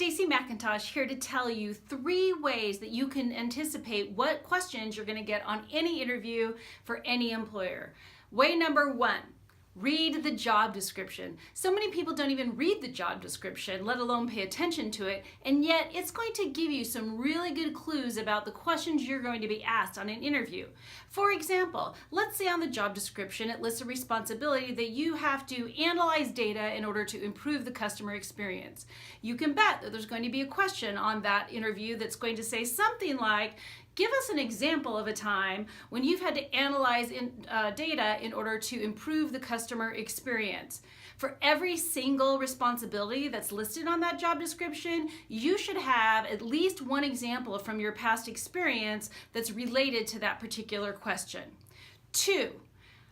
Staci McIntosh here to tell you 3 ways that you can anticipate what questions you're going to get on any interview for any employer. Way number 1, read the job description. So many people don't even read the job description, let alone pay attention to it, and yet it's going to give you some really good clues about the questions you're going to be asked on an interview. For example, let's say on the job description it lists a responsibility that you have to analyze data in order to improve the customer experience. You can bet that there's going to be a question on that interview that's going to say something like, give us an example of a time when you've had to analyze data in order to improve the customer experience. For every single responsibility that's listed on that job description, you should have at least one example from your past experience that's related to that particular question. 2,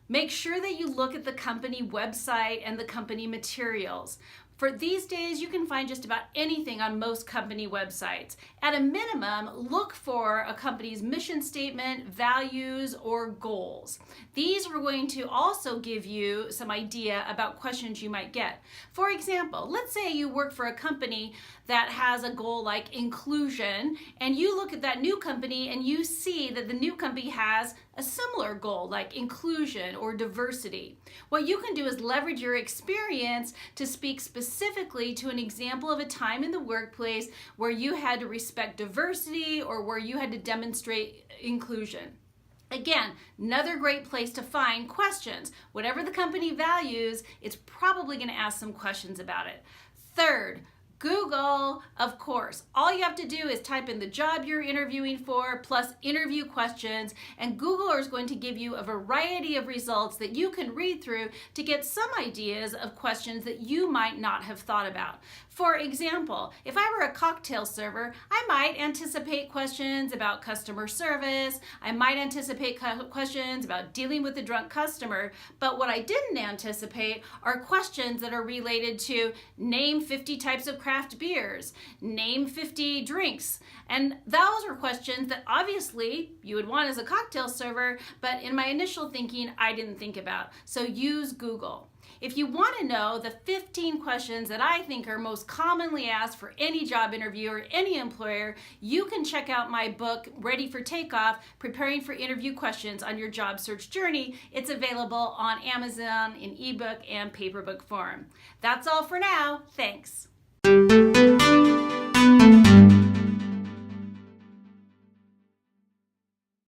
make sure that you look at the company website and the company materials. For these days, you can find just about anything on most company websites. At a minimum, look for a company's mission statement, values, or goals. These are going to also give you some idea about questions you might get. For example, let's say you work for a company that has a goal like inclusion, and you look at that new company and you see that the new company has a similar goal like inclusion or diversity. What you can do is leverage your experience to speak specifically to an example of a time in the workplace where you had to respect diversity or where you had to demonstrate inclusion. Again, another great place to find questions. Whatever the company values, it's probably going to ask some questions about it. 3rd, Google, of course. All you have to do is type in the job you're interviewing for plus interview questions, and Google is going to give you a variety of results that you can read through to get some ideas of questions that you might not have thought about. For example, if I were a cocktail server, I might anticipate questions about customer service. I might anticipate questions about dealing with a drunk customer, but what I didn't anticipate are questions that are related to name 50 types of craft beers, name 50 drinks. And those are questions that obviously you would want as a cocktail server, but in my initial thinking, I didn't think about. So use Google. If you want to know the 15 questions that I think are most commonly asked for any job interview or any employer, you can check out my book, Ready for Takeoff, Preparing for Interview Questions on Your Job Search Journey. It's available on Amazon in ebook and paperback form. That's all for now. Thanks.